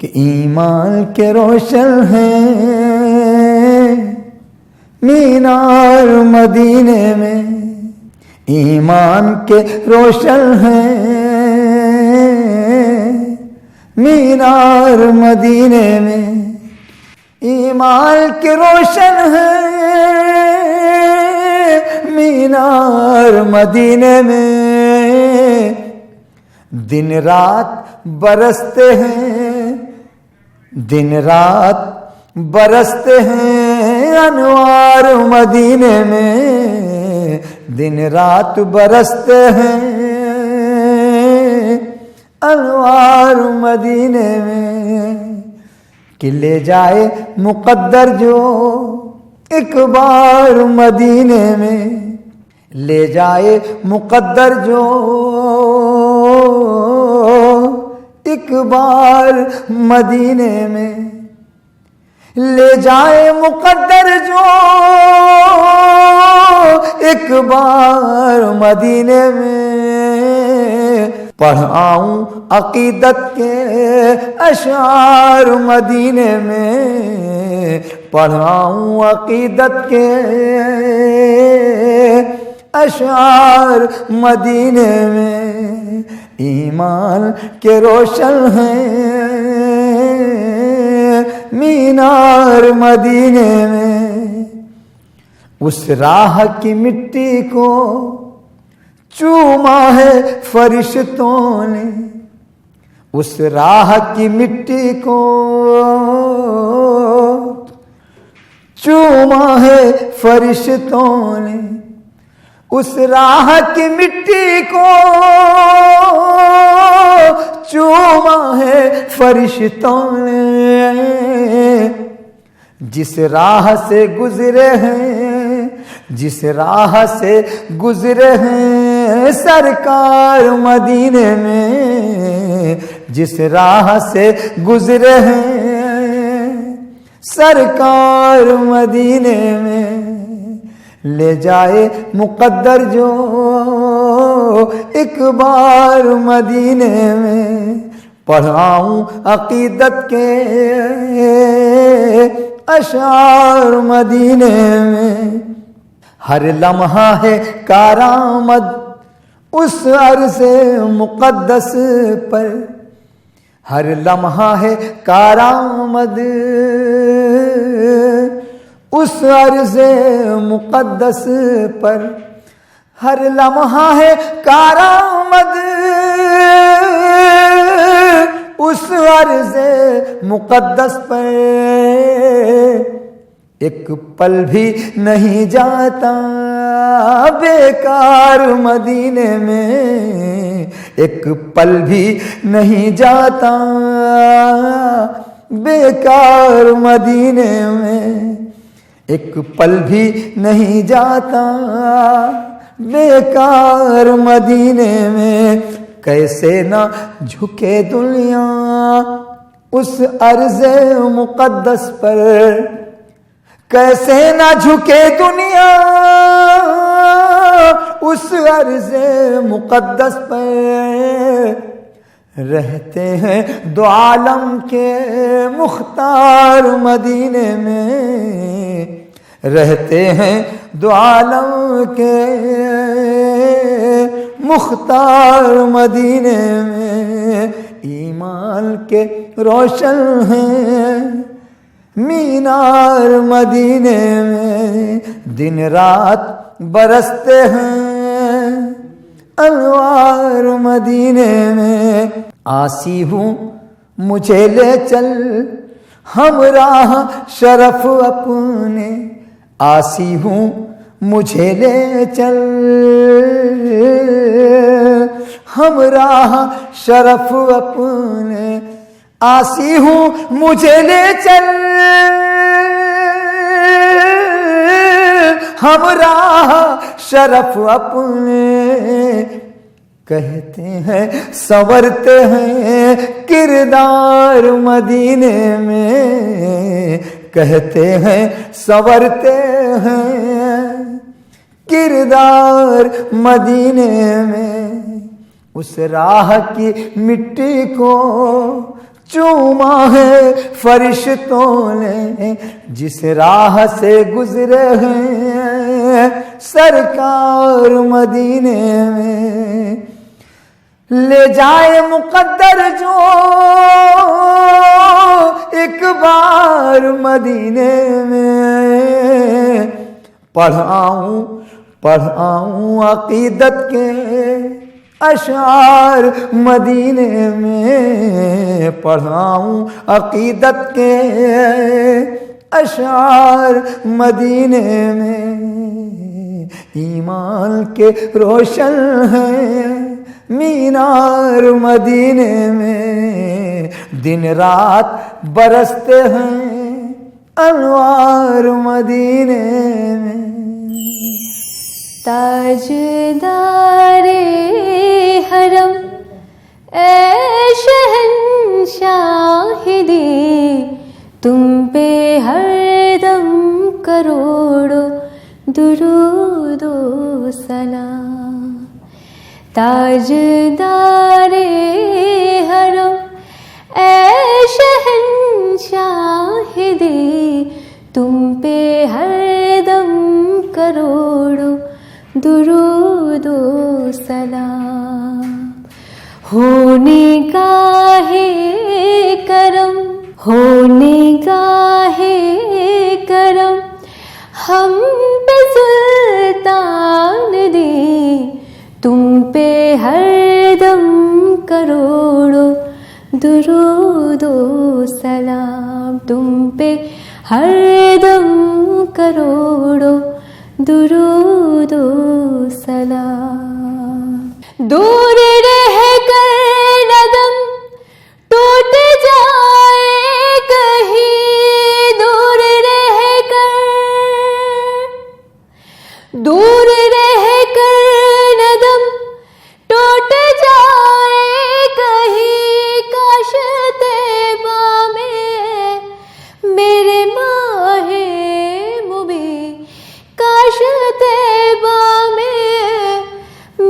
کہ ایمان کے روشن ہیں مینار مدینے میں، ایمان کے روشن ہیں مینار مدینے میں، ایمان کے روشن ہیں مینار مدینے میں، دن رات برستے ہیں، دن رات برستے ہیں انوار مدینے میں، دن رات برستے ہیں انوار مدینے میں، کہ لے جائے مقدر جو ایک بار مدینے میں، لے جائے مقدر جو ایک بار مدینے میں، لے جائے مقدر جو ایک بار مدینے میں، پڑھاؤں عقیدت کے اشعار مدینے میں، پڑھاؤں عقیدت کے اشعار مدینے میں، ایمان کے روشن ہیں مینار مدینے میں، اس راہ کی مٹی کو چوما ہے فرشتوں نے، اس راہ کی مٹی کو چوما ہے فرشتوں نے، اس راہ کی مٹی کو چوما ہے فرشتوں نے، جس راہ سے گزرے ہیں، جس راہ سے گزرے ہیں سرکار مدینے میں، جس راہ سے گزرے ہیں سرکار مدینے میں، لے جائے مقدر جو ایک بار مدینے میں، پڑھاؤں عقیدت کے اشعار مدینے میں، ہر لمحہ ہے کارآمد اس عرض مقدس پر، ہر لمحہ ہے کارآمد اس عرض مقدس پر، ہر لمحہ ہے کارآمد اس عرض مقدس پر، ایک پل بھی نہیں جاتا بیکار مدینے میں، ایک پل بھی نہیں جاتا بیکار مدینے میں، ایک پل بھی نہیں جاتا بیکار مدینے میں، کیسے نہ جھکے دنیا اس عرض مقدس پر، کیسے نہ جھکے دنیا اس عرض مقدس پر، رہتے ہیں دو عالم کے مختار مدینے میں، رہتے ہیں دو عالم کے مختار مدینے میں، ایمان کے روشن ہیں مینار مدینے میں، دن رات برستے ہیں انوار مدینے میں، آسی ہوں مجھے لے چل ہمراہ شرف اپنے، آسی ہوں مجھے لے چل ہمراہ شرف اپنے، آسی ہوں مجھے لے چل ہمراہ شرف اپنے، کہتے ہیں سنورتے ہیں کردار مدینے میں، کہتے ہیں سنورتے ہیں کردار مدینے میں، اس راہ کی مٹی کو چوما ہے فرشتوں نے جس راہ سے گزرے ہیں سرکار مدینے میں، لے جائے مقدر جو ایک بار مدینے میں، پڑھاؤں عقیدت کے اشعار مدینے میں، پڑھاؤں عقیدت کے اشعار مدینے میں، ایمان کے روشن ہیں مینار مدینے میں، دن رات برستے ہیں انوار مدینے میں۔ تاجدار حرم اے شہنشاہ دی، تم پہ ہر دم کروڑوں درود و سلام۔ تاجدار حرم اے شہنشاہ دی، تم پہ ہر دم کروڑوں درود و سلام۔ ہونے گاہے کرم، ہونے گاہے کرم ہم پہ سلطان دی، تم پہ ہر دم کروڑوں درود و سلام، تم پہ ہر دم کروڑوں درود و سلام۔ دور رہ کر ندم ٹوٹ جائے کہیں، دور رہ کر ندم ٹوٹ جائے کہیں، کاش طیبہ میں میرے ماہ مبین، کاش طیبہ میں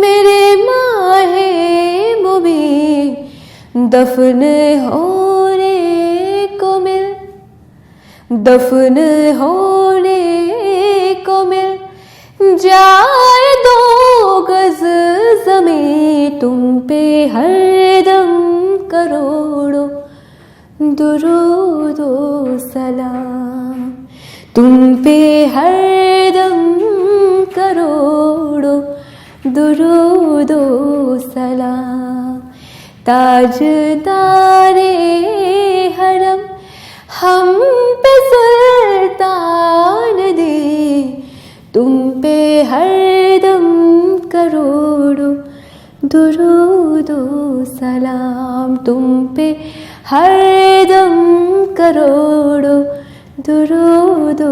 میرے ماہ مبین دفن ہونے کو مل، دفن ہونے کو مل جائے 2 گز زمین، تم پہ ہر دم کروڑوں درود و سلام، تم پہ ہر دم کروڑوں درود و سلام۔ تاجدار حرم ہم پہ سلطان دی، تم پہ ہر دم کروڑوں درود و سلام، تم پہ ہر دم کروڑوں درود و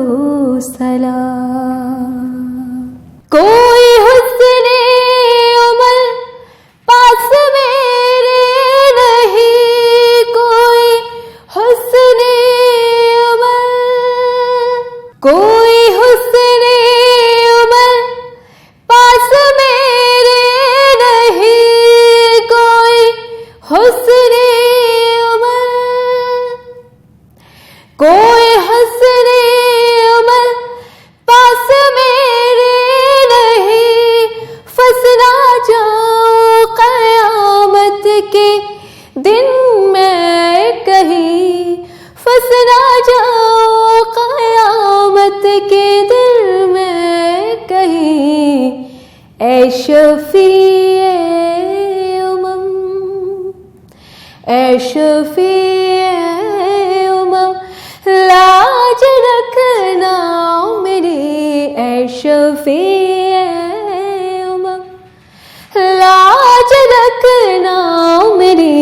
سلام۔ کوئی حسن عمل پاس میرے نہیں، کوئی حسن عمل، کوئی حسن عمل پاس میرے نہیں، کوئی حسن عمل، کوئی حسن عمل پاس میرے نہیں، فسنا جاؤ قیامت کے دن میں کہیں، فسنا جاؤ قیامت کے دن میں کہیں، اے شفیع امم، اے شفیع امم لاج رکھنا میری، اے شفیع امم لاج رکھنا میری،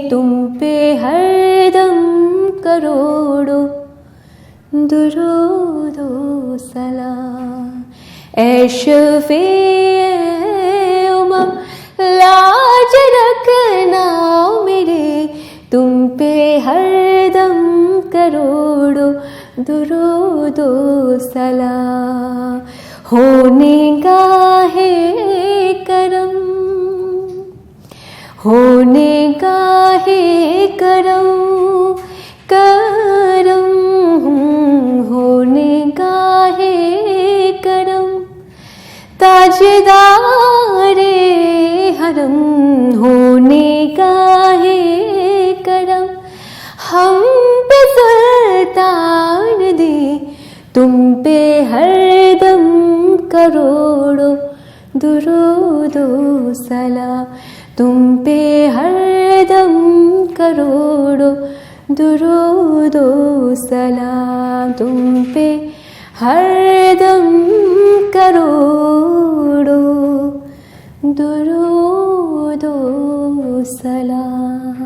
تم پہ ہر دم کروڑوں درود و سلام، اے شفیع امم لاج رکھنا میری، تم پہ ہر دم کروڑوں درود و سلام۔ ہونے گاہے کرم، ہونے گاہے کرم تم پہ ہر دم کروڑوں درود و سلام، تم پہ ہر دم کروڑوں درود و سلام، تم پہ ہر دم کروڑوں درود و سلام۔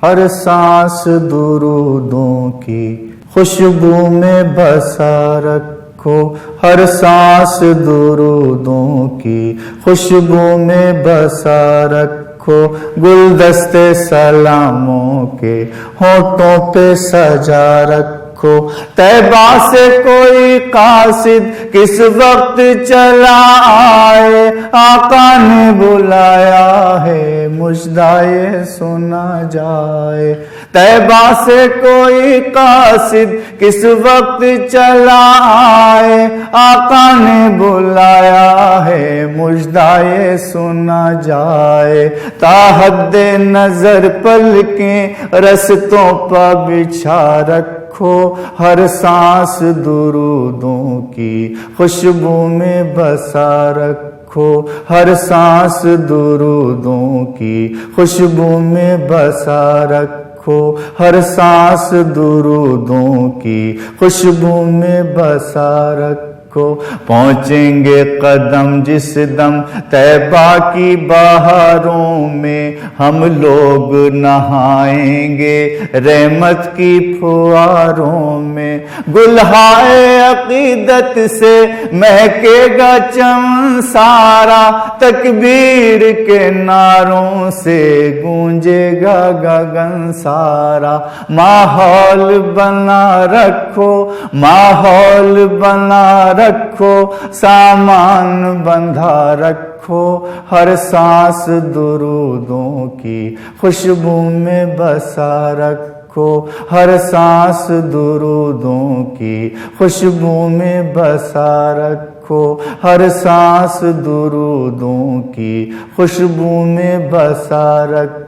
ہر سانس درودوں کی خوشبو میں بسا رکھو، ہر سانس درودوں کی خوشبو میں بسا رکھو، گلدستے سلاموں کے ہونٹوں پہ سجا رکھو، طیبہ سے کوئی قاصد کس وقت چلا آئے، آقا نے بلایا ہے مژدہ سنا جائے، طیبہ سے کوئی قاصد کس وقت چلا آئے، آقا نے بلایا ہے مژدہ سنا جائے، تا حد نظر پلکیں رستوں پر بچھا رکھو، ہر سانس درودوں کی خوشبو میں بسا رکھو، ہر سانس درودوں کی خوشبو میں بسا رکھو، ہر سانس درودوں کی خوشبو میں بسا رکھو، پہنچیں گے قدم جس دم طیبہ کی بہاروں میں، ہم لوگ نہائیں گے رحمت کی پھواروں میں، گلہائے عقیدت سے مہکے گا چمن سارا، تکبیر کے نعروں سے گونجے گا گگن سارا، ماحول بنا رکھو، ماحول بنا رکھو، سامان بندھا رکھو، ہر سانس درودوں کی خوشبو میں بسا رکھو، ہر سانس درودوں کی خوشبو میں بسا رکھو، ہر سانس درودوں کی خوشبو میں بسا رکھو،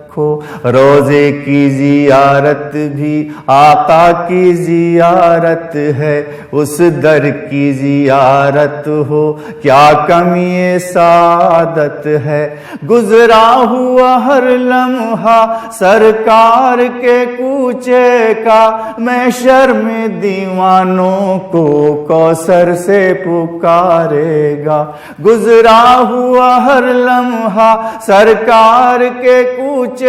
روزے کی زیارت بھی آقا کی زیارت ہے، اس در کی زیارت ہو کیا کمی سعادت ہے، گزرا ہوا ہر لمحہ سرکار کے کوچے کا، محشر میں دیوانوں کو کوثر سے پکارے گا، گزرا ہوا ہر لمحہ سرکار کے کوچے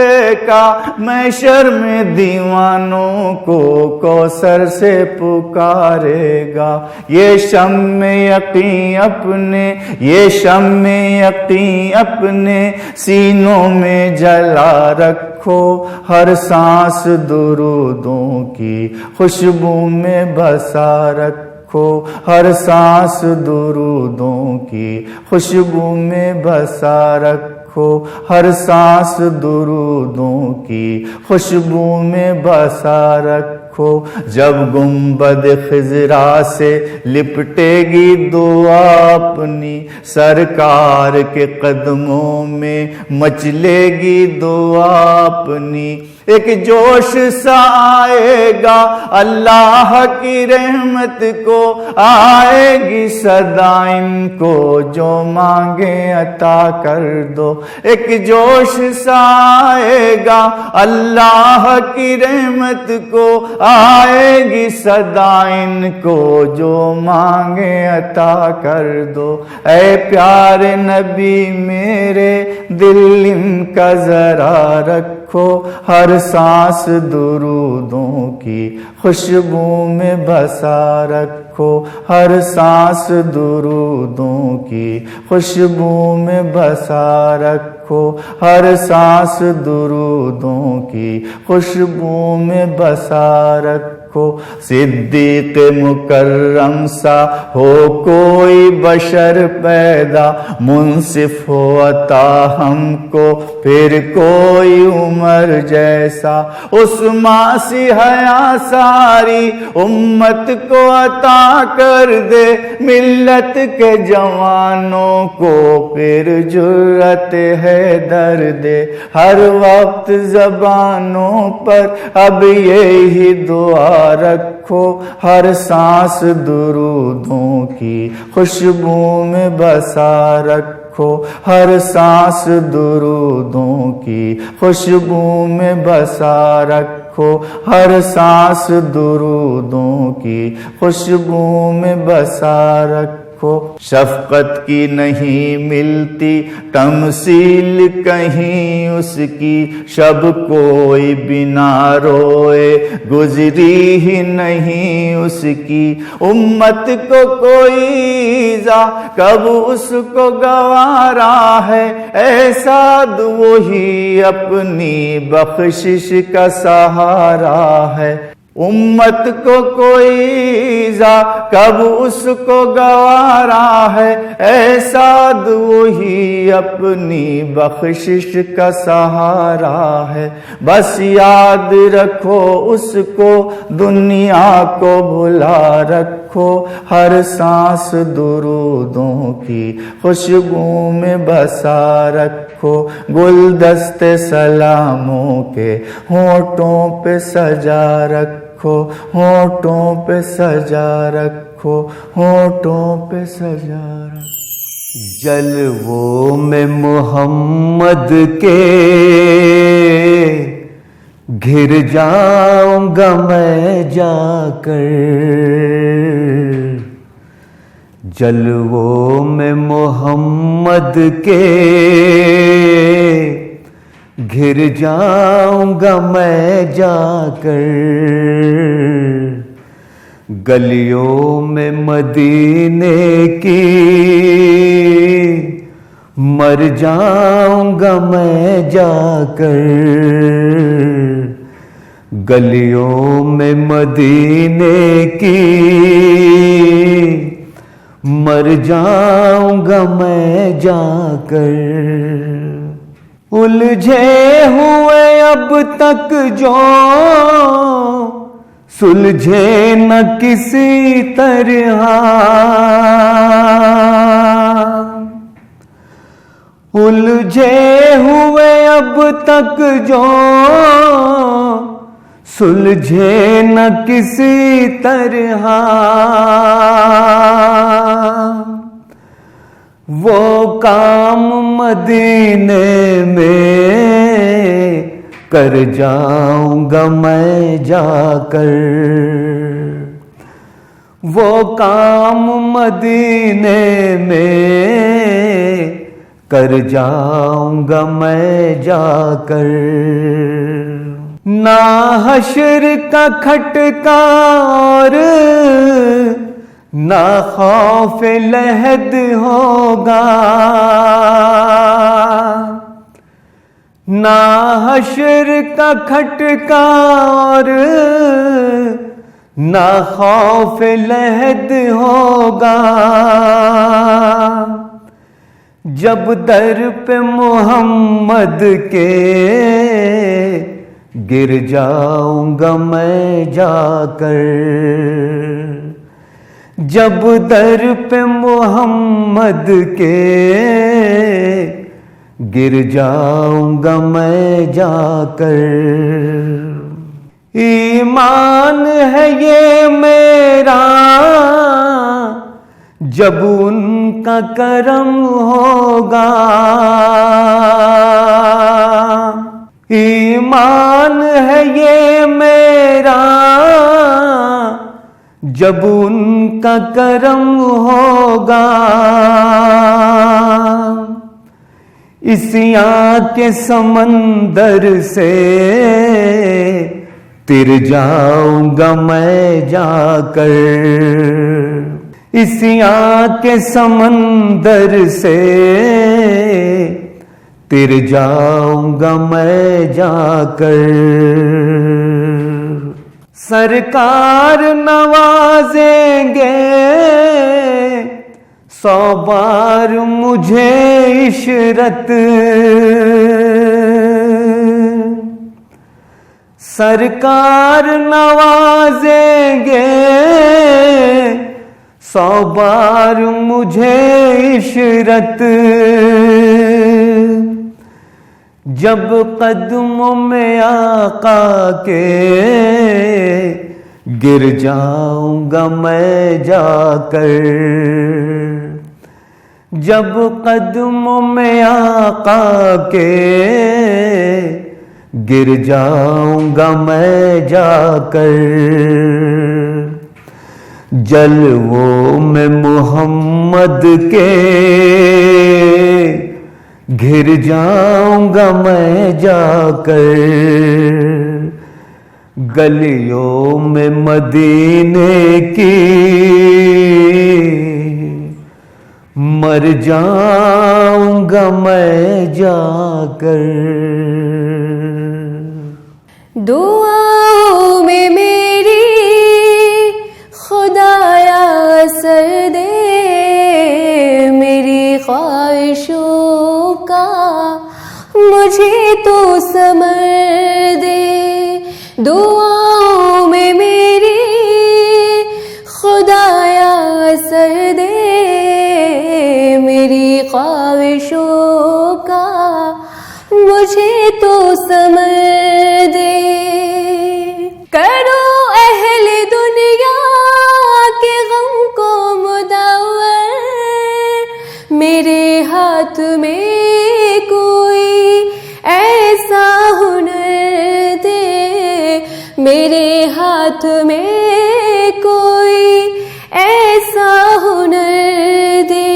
کا، محشر میں دیوانوں کو کوثر سے پکارے گا، یہ شمع یقین اپنے، یہ شمع یقین اپنے سینوں میں جلا رکھو، ہر سانس درودوں کی خوشبو میں بسا رکھو، ہر سانس درودوں کی خوشبو میں بسا رکھو، ہر سانس درودوں کی خوشبو میں بسا رکھو، جب گنبد خضرا سے لپٹے گی دعا اپنی، سرکار کے قدموں میں مچلے گی دعا اپنی، ایک جوش سا آئے گا اللہ کی رحمت کو، آئے گی صدا ان کو جو مانگے عطا کر دو، ایک جوش سا آئے گا اللہ کی رحمت کو، آئے گی صدا ان کو جو مانگے عطا کر دو، اے پیارے نبی میرے دل ان کا ذرا رکھو، ہر سانس درودوں کی خوشبو میں بسا رکھو، ہر سانس درودوں کی خوشبو میں بسا رکھو، ہر سانس درودوں کی خوشبو میں بسا رکھو، صدیق مکرم سا ہو کوئی بشر پیدا، منصف ہو عطا ہم کو پھر کوئی عمر جیسا، عثمان سی حیا ساری امت کو عطا کر دے، ملت کے جوانوں کو پھر جرأت ہے درد، ہر وقت زبانوں پر اب یہی دعا رکھو، ہر سانس درودوں کی خوشبو میں بسا رکھو، ہر سانس درودوں کی خوشبو میں بسا رکھو، ہر سانس درودوں کی خوشبو میں بسا رکھو۔ شفقت کی نہیں ملتی تمثیل کہیں اس کی، شب کوئی بنا روئے گزری ہی نہیں اس کی، امت کو کوئی ایذا کب اس کو گوارا ہے، ایسا وہی اپنی بخشش کا سہارا ہے، امت کو کوئی ایذا کب اس کو گوارا ہے، ایسا وہی اپنی بخشش کا سہارا ہے، بس یاد رکھو اس کو، دنیا کو بھلا رکھو، ہر سانس درودوں کی خوشبو میں بسا رکھو، گلدست سلاموں کے ہونٹوں پہ سجا رکھو، ہونٹوں پہ سجا رکھو، ہونٹوں پہ سجا رکھو۔ جلووں میں محمد کے گھر جاؤں گا میں جا کر، جلووں میں محمد کے گھر جاؤں گا میں جا کر، گلیوں میں مدینے کی مر جاؤں گا میں جا کر، گلیوں میں مدینے کی مر جاؤں گا میں جا کر، الجھے ہوئے اب تک جو سلجھے نہ کسی طرح، الجھے ہوئے اب تک جو سلجھے نہ کسی طرح، وہ کام مدینے میں کر جاؤں گا میں جا کر، وہ کام مدینے میں کر جاؤں گا میں جا کر، نہ حشر کا کھٹکا اور نہ خوف لحد ہوگا، نہ حشر کا کھٹکا اور نہ خوف لحد ہوگا، جب در پہ محمد کے گر جاؤں گا میں جا کر، جب در پہ محمد کے گر جاؤں گا میں جا کر، ایمان ہے یہ میرا جب ان کا کرم ہوگا، ایمان ہے یہ میرا جب ان کا کرم ہوگا، اسیاں کے سمندر سے تر جاؤں گا میں جا کر، اسیاں کے سمندر سے تر جاؤں گا میں جا کر، سرکار نوازیں گے 100 بار مجھے عشرت، سرکار نوازیں گے 100 بار مجھے عشرت، جب قدموں میں آقا کے گر جاؤں گا میں جا کر جب قدموں میں آقا کے، گر جاؤں گا میں جا کر جلووں میں محمد کے، گر جاؤں گا میں جا کر گلیوں میں مدینے کی، مر جاؤں گا میں جا کر۔ دعاؤں میں میری خدایا اثر دے، میری خواہشوں کا مجھے تو ثمر دے۔ دعاؤں میں میری خدایا اثر دے، میری خواہشوں کا مجھے تو ثمر دے۔ کرو اہل دنیا کے غم کو مدور، میرے ہاتھ میں کوئی ایسا ہنر دے، میرے ہاتھ میں کوئی ایسا ہنر دے۔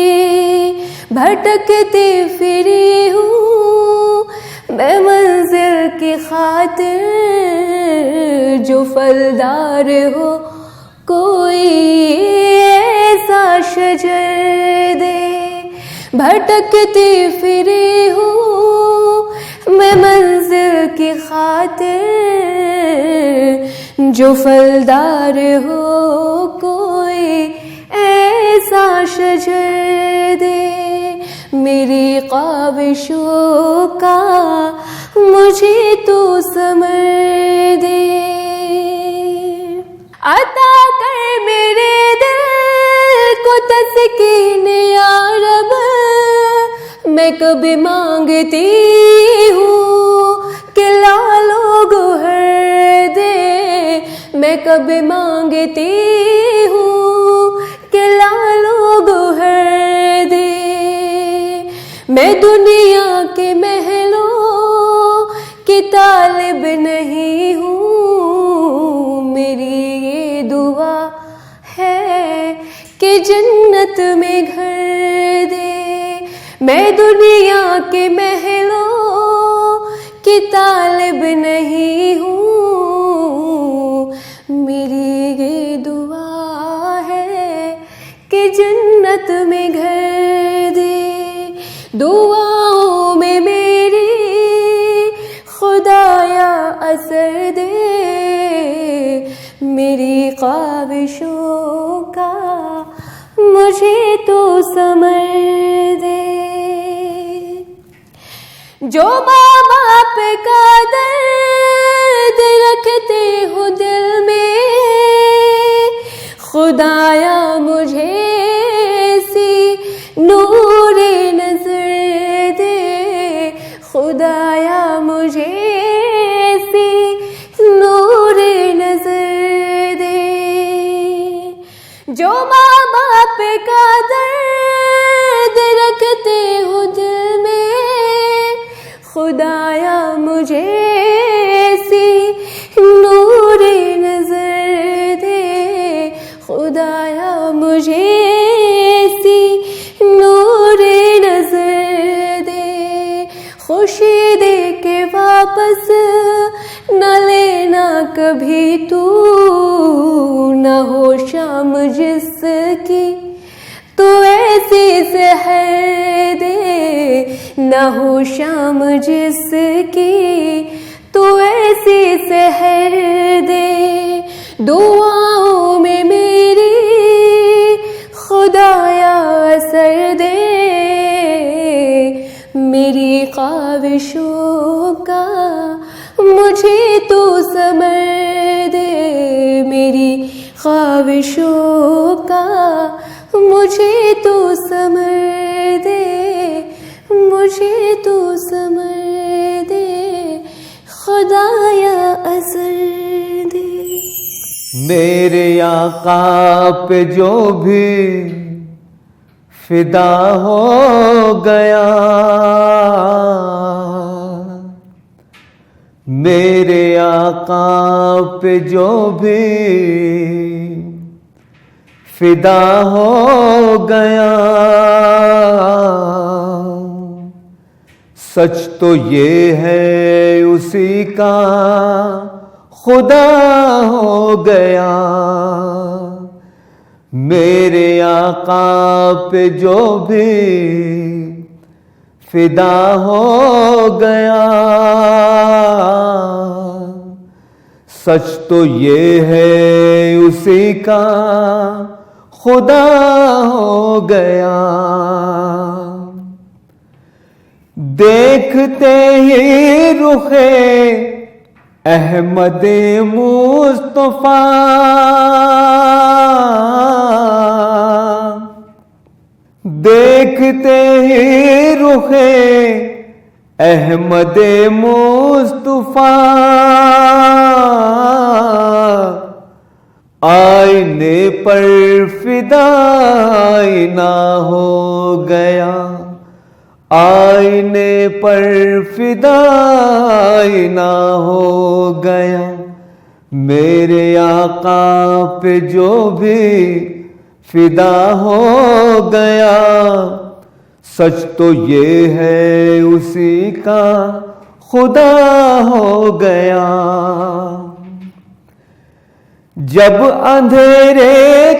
بھٹکتی پھری ہوں میں منزل کی خاطر، جو پھلدار ہو کوئی ایسا شجر دے۔ بھٹکتی پھری ہوں میں منزل کی خاطر، جو پھلدار ہو کوئی ایسا شجر دے۔ میری خواہشوں کا مجھے تو ثمر دے۔ عطا کر میرے دل کو تسکین یا رب، میں کبھی مانگتی ہوں کہ لالو گوہر دے، میں کبھی مانگتی ہوں کہ لالو گوہر دے۔ میں دنیا کے محلوں کی طالب نہیں ہوں، میری یہ دعا ہے کہ جنت میں گھر دے۔ میں دنیا کے محلوں کی طالب نہیں ہوں، میری یہ دعا ہے کہ جنت میں گھر دے۔ دعاؤں میں میری خدایا اثر دے، میری خواہشوں کا مجھے تو ثمر دے۔ جو ماں باپ کا درد رکھتے ہو دل میں، خدایا مجھے ایسی نور نظر دے، خدایا مجھے ایسی نور نظر دے۔ جو ماں باپ کا درد رکھتے ہو دل میں، خدایا مجھے ایسی نور نظر دے، خدایا مجھے ایسی نور نظر دے۔ خوشی دے کے واپس نہ لینا کبھی تو، نہ ہو شام جس کی تو ایسی سحر دے، نہ ہو شام جس کی تو ایسی سحر دے۔ دعاؤں میں میری خدایا اثر دے، میری خواہشوں کا مجھے تو ثمر دے، میری خواہشوں کا مجھے تو ثمر دے، مجھے تو ثمر دے، خدایا اثر دے۔ میرے آقا پہ جو بھی فدا ہو گیا، میرے آقا پہ جو بھی فدا ہو گیا، سچ تو یہ ہے اسی کا خدا ہو گیا، میرے آقا پہ جو بھی فدا ہو گیا، سچ تو یہ ہے اسی کا خدا ہو گیا، دیکھتے ہی رخ احمد مصطفیٰ، دیکھتے ہی رخ احمد مصطفیٰ، آئینے پر فدا آئینہ ہو گیا، آئینے پر فدا آئینہ ہو گیا، میرے آقا پہ جو بھی فدا ہو گیا، سچ تو یہ ہے اسی کا خدا ہو گیا، جب اندھیرے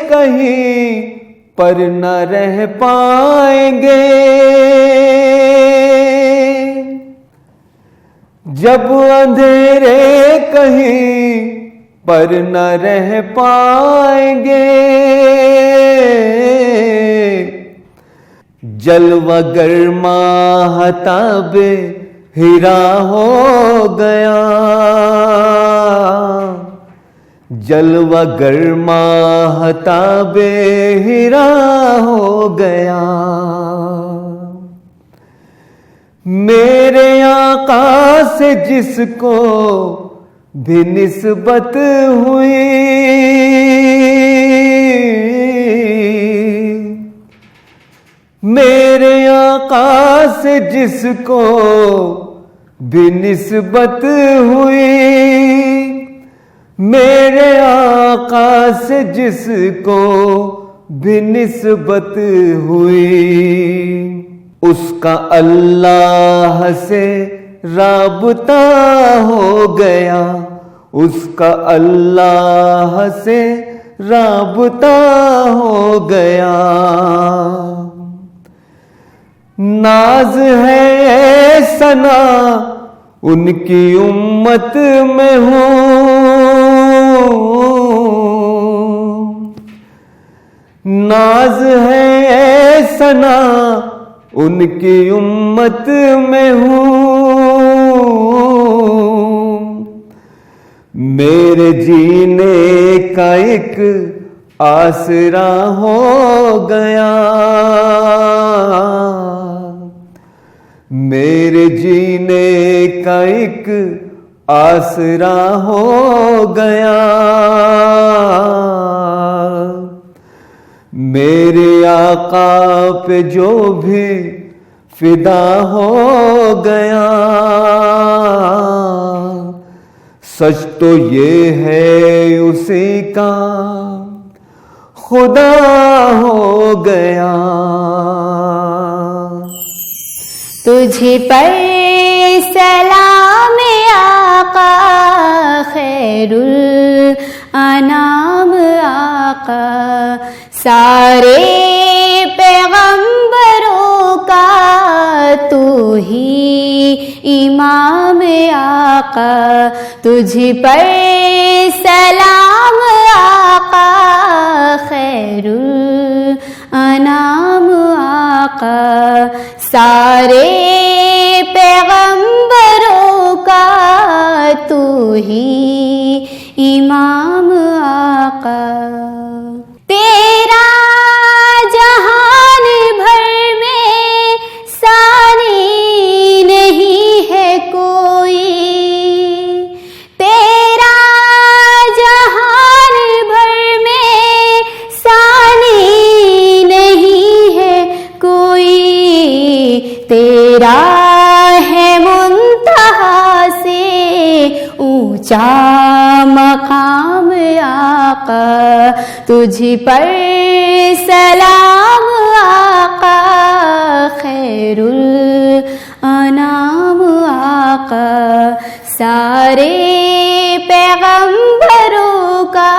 کہیں پر نہ رہ پائیں گے، جب اندھیرے کہیں پر نہ رہ پائیں گے، جلوہ گر ماہتاب ہیرا ہو گیا، جلوہ گر ماہتاب ہیرا ہو گیا، میرے آقا سے جس کو بھی نسبت ہوئی، میرے آقا سے جس کو بھی نسبت ہوئی، میرے آقا سے جس کو بھی نسبت ہوئی، اس کا اللہ سے رابطہ ہو گیا، اس کا اللہ سے رابطہ ہو گیا، ناز ہے ثنا ان کی امت میں ہوں، ناز ہے ثنا ان کی امت میں ہوں، میرے جینے کا ایک آسرا ہو گیا، میرے جینے کا ایک آسرا ہو گیا، میرے آقا پہ جو بھی فدا ہو گیا، سچ تو یہ ہے اسی کا خدا ہو گیا، تجھ پر سلام آقا خیر الانام آقا، سارے پیغمبروں کا تو ہی امام آقا، تجھ پر سلام آقا خیر الانام آقا، سارے پیغمبروں کا تو ہی امام آقا، تیرا جہان بھر میں ثانی نہیں ہے کوئی، تیرا جہان آقا تجھ پر سلام آقا خیر الانام آقا سارے پیغمبروں کا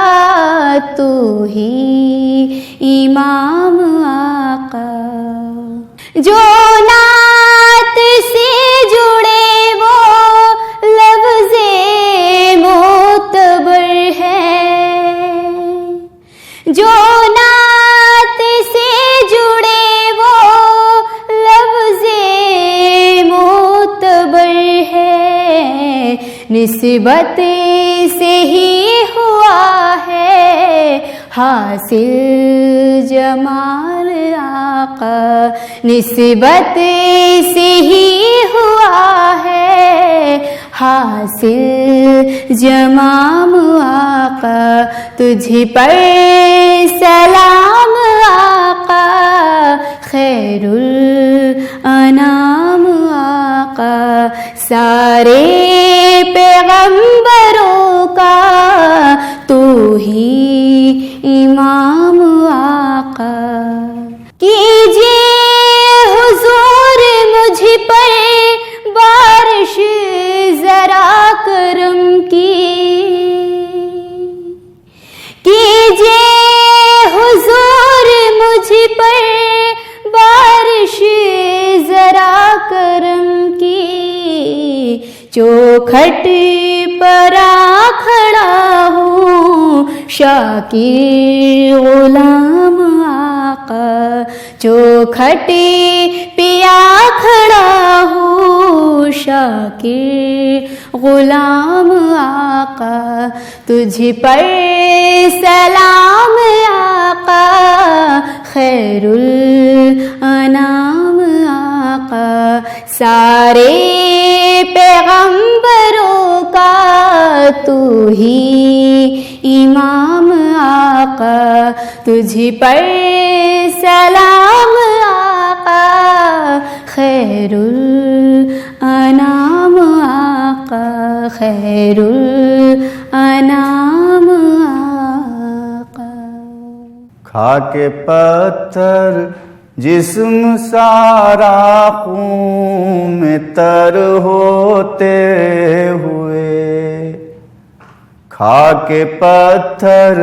تو ہی امام آقا جو نعت سے جڑے وہ لفظ معتبر ہے جو نعت سے جڑے وہ لفظ معتبر ہے نسبت سے ہی ہوا ہے حاصل جمال آقا نسبت سے ہی ہوا ہے حاصل جمام آقا تجھ پر سلام آقا خیر الانام آقا سارے پیغمبروں کا تو ہی امام آقا کیجیے حضور مجھ پر بارش ذرا کرم کی کیجیے حضور مجھ پر بارش ذرا کرم کی چوکھٹ پر کھڑا ہوں شاکر غلام آقا چوکھٹ پیا کھڑا ہوں شاکر غلام آقا تجھ پر سلام آقا خیر الانام آقا سارے پیغمبروں کا تو ہی امام آقا تجھ پر سلام آقا خیر الانام آقا خیر الانام آقا کھا کے پتھر جسم سارا خون میں تر ہوتے ہوئے کھا کے پتھر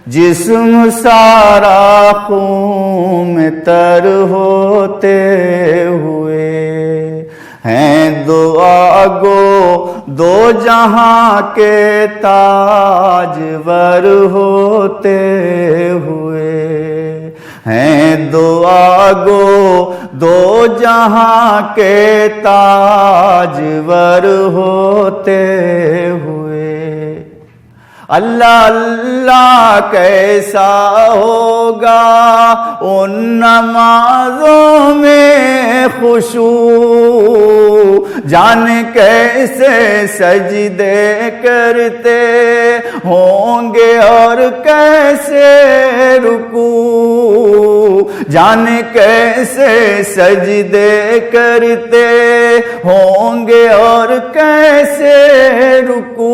جسم سارا خون میں تر ہوتے ہوئے ہیں دعا گو دو جہاں کے تاجور ہوتے ہوئے ہیں دعا گو دو جہاں کے تاجور ہوتے ہوئے اللہ اللہ کیسا ہوگا ان نمازوں میں خشوع جان کیسے سجدے کرتے ہوں گے اور کیسے رکوع جان کیسے سجدے کرتے ہوں گے اور کیسے رکوع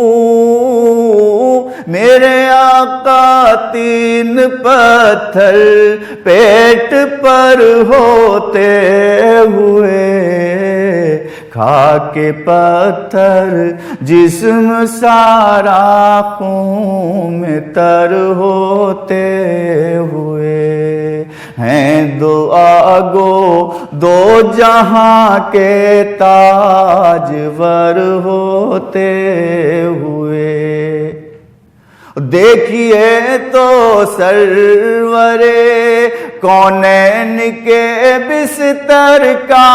میرے آقا تین پتھر پیٹ پر ہوتے ہوئے کھا کے پتھر جسم سارا خون میں تر ہوتے ہوئے ہیں دعا گو دو جہاں کے تاجور ہوتے ہوئے دیکھیے تو سرورے کونین کے بستر کا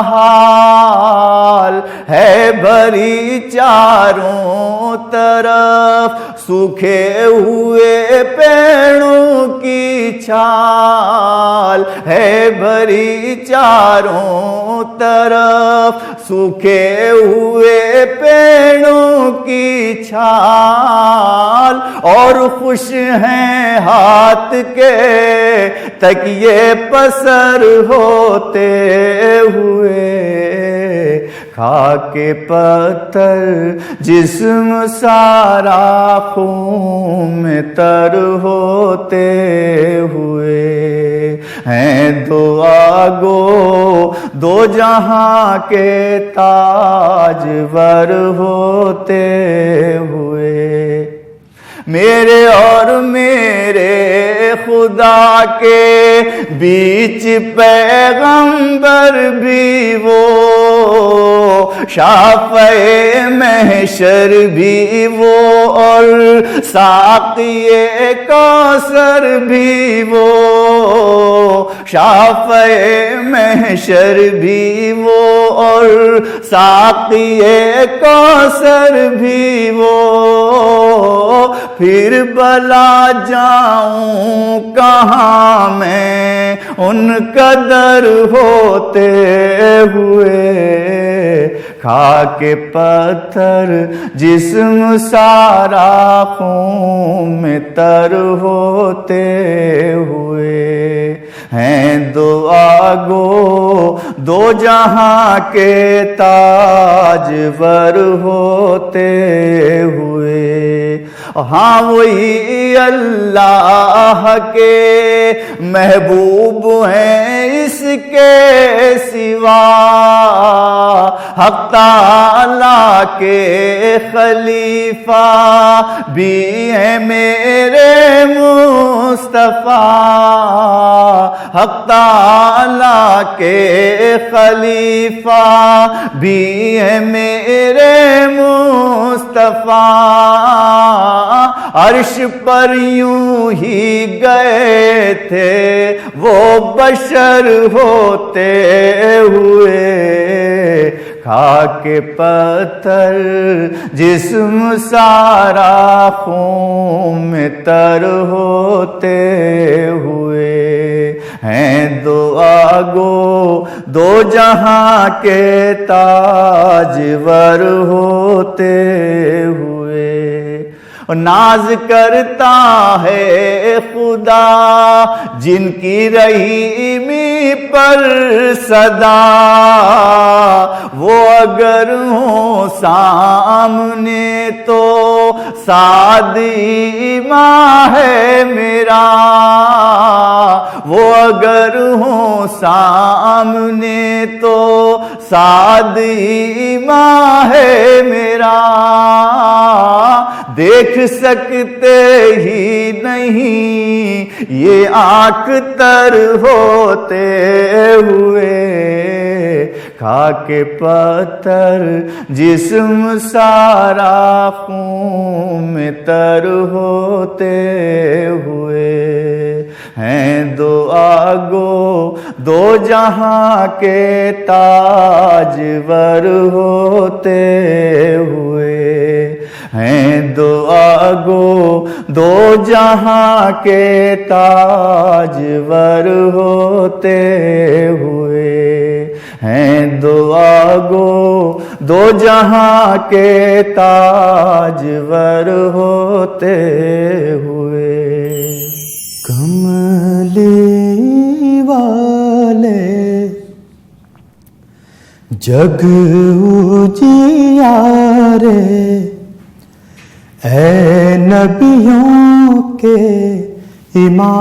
حال ہے بھری چاروں طرف سوکھے ہوئے پیڑوں کی چھال ہے بھری چاروں طرف سوکھے ہوئے پیڑوں کی چھال اور خوش ہیں ہاتھ کے تکیے پسر ہوتے ہوئے خاک پتھر جسم سارا خون میں تر ہوتے ہوئے ہیں دعا گو دو جہاں کے تاجور ہوتے ہوئے میرے اور میرے خدا کے بیچ پیغمبر بھی وہ شافع محشر بھی وہ اور ساقی کوثر بھی وہ شافع محشر بھی وہ اور ساقی کوثر بھی وہ پھر بلا جاؤں کہاں میں ان قدر ہوتے ہوئے خاک پتھر جسم سارا خون میں تر ہوتے ہوئے ہیں دعا گو دو جہاں کے تاجور ہوتے ہوئے ہاں وہی اللہ کے محبوب ہیں اس کے سوا حق تعالیٰ کے خلیفہ بھی ہیں میرے مصطفیٰ حق تعالیٰ کے خلیفہ بھی ہیں میرے مصطفیٰ عرش پر یوں ہی گئے تھے وہ بشر ہوتے ہوئے خاک پتھر جسم سارا خون میں تر ہوتے ہوئے ہیں دعا گو دو جہاں کے تاجور ہوتے ہوئے ناز کرتا ہے خدا جن کی رحیمی پر صدا وہ اگر ہوں سامنے تو سعد ایمان ہے میرا وہ اگر ہوں سامنے تو سعد ایمان ہے میرا دیکھ سکتے ہی نہیں یہ آنکھ تر ہوتے ہوئے خاک پتھر جسم سارا خون میں تر ہوتے ہوئے ہیں دعا گو دو جہاں کے تاجور ہوتے ہوئے ہیں دعا گو دو جہاں کے تاجور ہوتے ہوئے ہیں دعا گو دو جہاں کے تاجور ہوتے ہوئے کملی والے جگ اجیارے اے نبیوں کے امام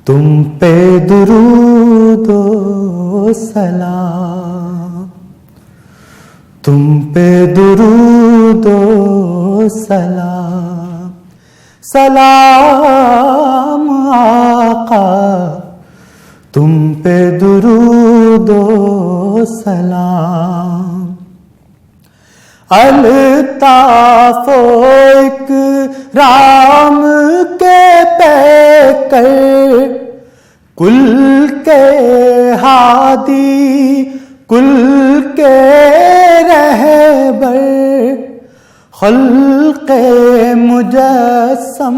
تم پہ درود و سلام تم پہ درود و سلام سلام آقا تم پہ درود و سلام الطاف و اکرام کے پیکر کل کے ہادی کل کے رہبر خلق مجسم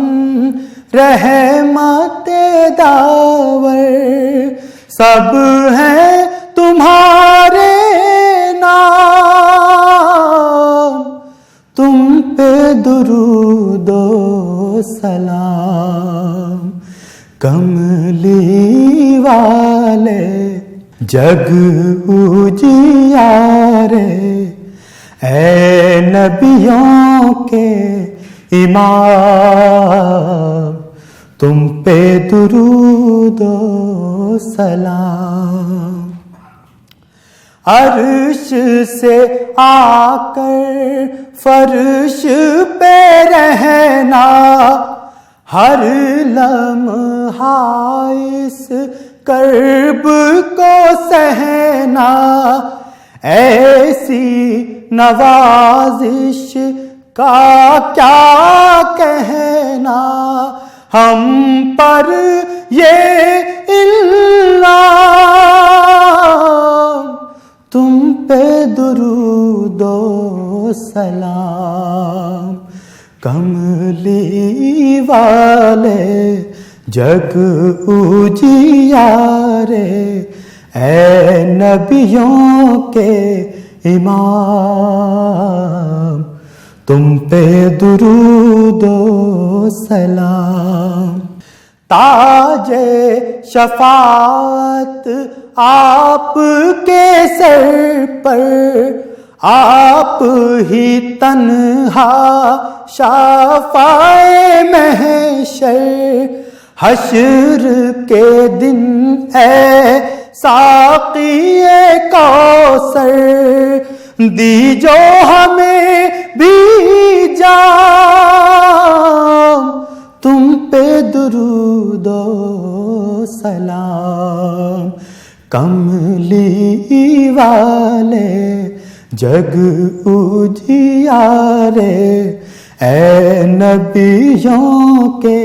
رحمت داور سب ہیں تمہارے نام تم پہ درود و سلام کملی والے جگ اجیارے اے نبیوں کے امام، تم پہ درود و سلام۔ عرش سے آ کر فرش پہ رہنا، ہر لمحہ اس کرب کو سہنا، ایسی نوازش کا کیا کہنا، ہم پر یہ انعام، تم پہ درود و سلام۔ کملی والے جگ اجیارے اے نبیوں کے امام، تم پہ درود و سلام۔ تاج شفاعت آپ کے سر پر، آپ ہی تنہا شفیع محشر، حشر کے دن اے ساقی کوثر، دی جو ہمیں بھی جام، تم پہ درود و سلام۔ کملی والے جگ اجیارے اے نبیوں کے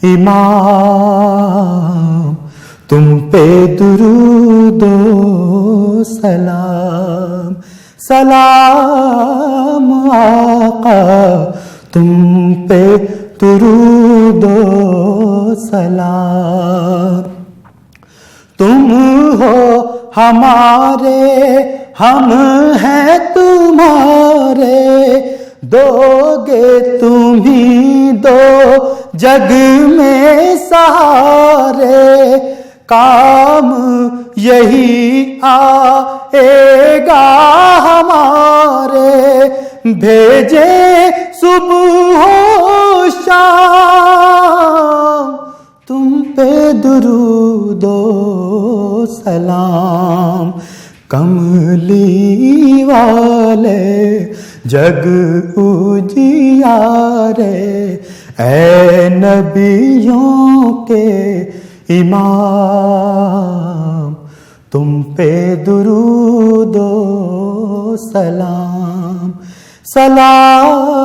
امام، تم پہ درود و سلام۔ سلام آقا تم پہ درود و سلام۔ تم ہو ہمارے، ہم ہیں تمہارے، دو گے تم ہی دو جگ میں سہارے، کام یہی آئے گا ہمارے، بھیجے صبح و شام، تم پہ درود و سلام۔ کملی والے جگ اجیارے اے نبیوں کے امام، تم پہ درود و سلام۔ سلام